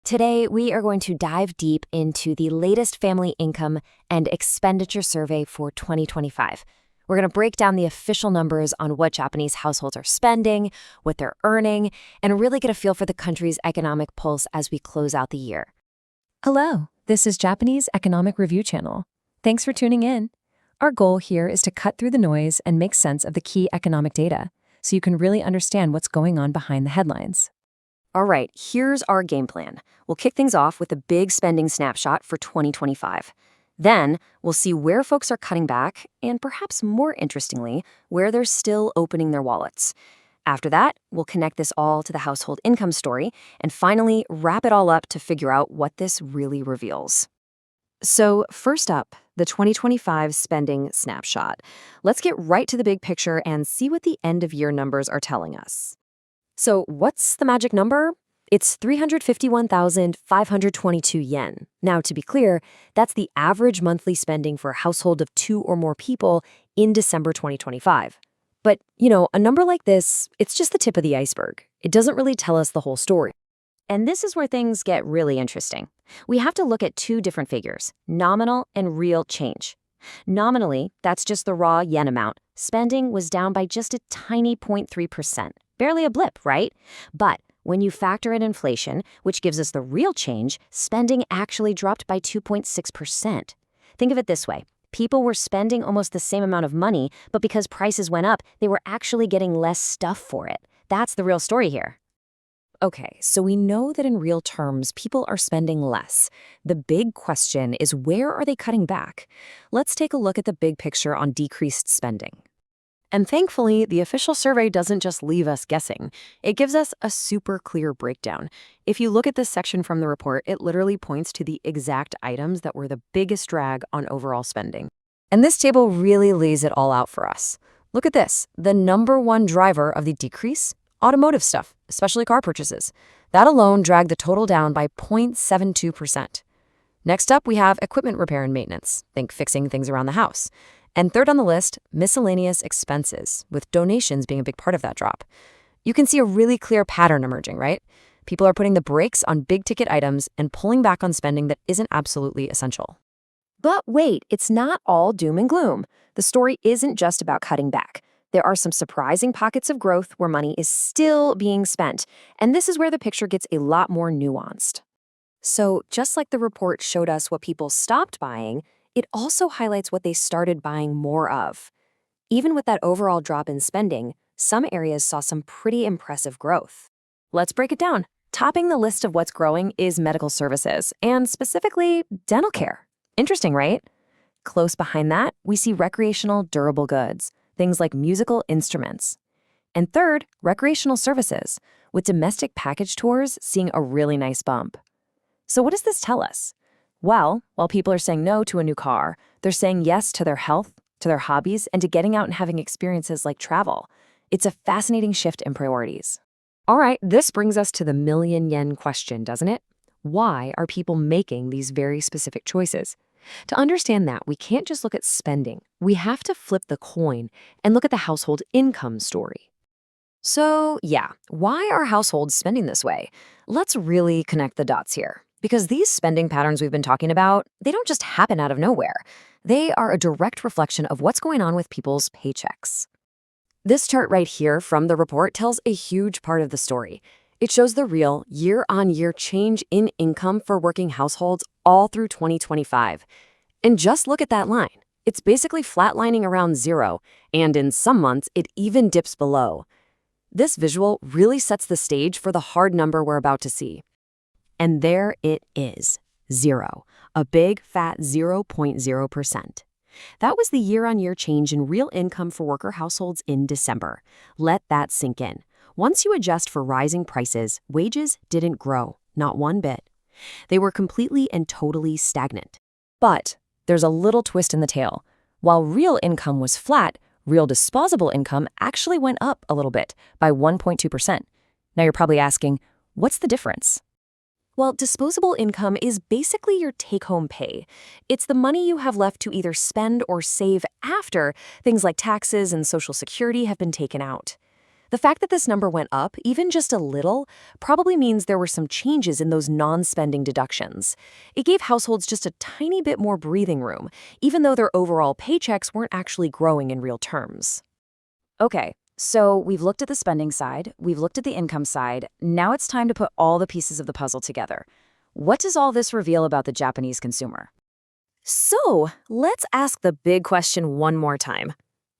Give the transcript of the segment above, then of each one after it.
Today, we are going to dive deep into the latest family income and expenditure survey for 2025. We're going to break down the official numbers on what Japanese households are spending, what they're earning, and really get a feel for the country's economic pulse as we close out the year. Hello, this is Japanese Economic Review Channel. Thanks for tuning in. Our goal here is to cut through the noise and make sense of the key economic data so you can really understand what's going on behind the headlines. All right, here's our game plan. We'll kick things off with a big spending snapshot for 2025. Then, we'll see where folks are cutting back, and perhaps more interestingly, where they're still opening their wallets. After that, we'll connect this all to the household income story, and finally, wrap it all up to figure out what this really reveals. So, first up, the 2025 spending snapshot. Let's get right to the big picture and see what the end-of-year numbers are telling us. So what's the magic number? It's 351,522 yen. Now, to be clear, that's the average monthly spending for a household of 2 or more people in December 2025. But, a number like this, it's just the tip of the iceberg. It doesn't really tell us the whole story. And this is where things get really interesting. We have to look at 2 different figures, nominal and real change. Nominally, that's just the raw yen amount. Spending was down by just a tiny 0.3%. Barely a blip, right? But when you factor in inflation, which gives us the real change, spending actually dropped by 2.6%. Think of it this way. People were spending almost the same amount of money, but because prices went up, they were actually getting less stuff for it. That's the real story here. Okay, so we know that in real terms, people are spending less. The big question is, where are they cutting back? Let's take a look at the big picture on decreased spending. And thankfully, the official survey doesn't just leave us guessing. It gives us a super clear breakdown. If you look at this section from the report, it literally points to the exact items that were the biggest drag on overall spending. And this table really lays it all out for us. Look at this. The number one driver of the decrease? Automotive stuff, especially car purchases. That alone dragged the total down by 0.72%. Next up, we have equipment repair and maintenance. Think fixing things around the house. And third on the list, miscellaneous expenses, with donations being a big part of that drop. You can see a really clear pattern emerging, right? People are putting the brakes on big-ticket items and pulling back on spending that isn't absolutely essential. But wait, it's not all doom and gloom. The story isn't just about cutting back. There are some surprising pockets of growth where money is still being spent, and this is where the picture gets a lot more nuanced. So, just like the report showed us what people stopped buying, it also highlights what they started buying more of. Even with that overall drop in spending, some areas saw some pretty impressive growth. Let's break it down. Topping the list of what's growing is medical services, and specifically, dental care. Interesting, right? Close behind that, we see recreational durable goods, things like musical instruments. And third, recreational services, with domestic package tours seeing a really nice bump. So what does this tell us? Well, while people are saying no to a new car, they're saying yes to their health, to their hobbies, and to getting out and having experiences like travel. It's a fascinating shift in priorities. All right, this brings us to the million-yen question, doesn't it? Why are people making these very specific choices? To understand that, we can't just look at spending. We have to flip the coin and look at the household income story. So, why are households spending this way? Let's really connect the dots here. Because these spending patterns we've been talking about, they don't just happen out of nowhere. They are a direct reflection of what's going on with people's paychecks. This chart right here from the report tells a huge part of the story. It shows the real year-on-year change in income for working households all through 2025. And just look at that line. It's basically flatlining around 0, and in some months, it even dips below. This visual really sets the stage for the hard number we're about to see. And there it is, 0, a big, fat 0.0%. That was the year-on-year change in real income for worker households in December. Let that sink in. Once you adjust for rising prices, wages didn't grow, not one bit. They were completely and totally stagnant. But there's a little twist in the tail. While real income was flat, real disposable income actually went up a little bit, by 1.2%. Now you're probably asking, what's the difference? Well, disposable income is basically your take-home pay. It's the money you have left to either spend or save after things like taxes and Social Security have been taken out. The fact that this number went up, even just a little, probably means there were some changes in those non-spending deductions. It gave households just a tiny bit more breathing room, even though their overall paychecks weren't actually growing in real terms. Okay, so we've looked at the spending side, we've looked at the income side, now it's time to put all the pieces of the puzzle together. What does all this reveal about the Japanese consumer? So, let's ask the big question one more time.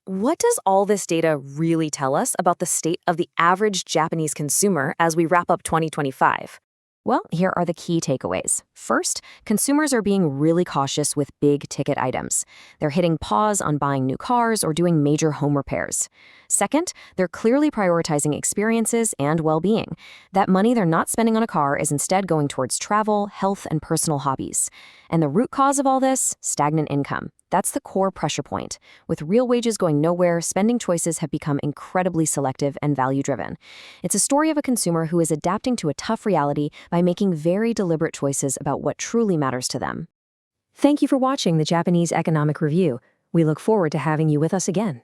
What does all this data really tell us about the state of the average Japanese consumer as we wrap up 2025? Well, here are the key takeaways. First, consumers are being really cautious with big-ticket items. They're hitting pause on buying new cars or doing major home repairs. Second, they're clearly prioritizing experiences and well-being. That money they're not spending on a car is instead going towards travel, health, and personal hobbies. And the root cause of all this? Stagnant income. That's the core pressure point. With real wages going nowhere, spending choices have become incredibly selective and value-driven. It's a story of a consumer who is adapting to a tough reality by making very deliberate choices about what truly matters to them. Thank you for watching the Japanese Economic Review. We look forward to having you with us again.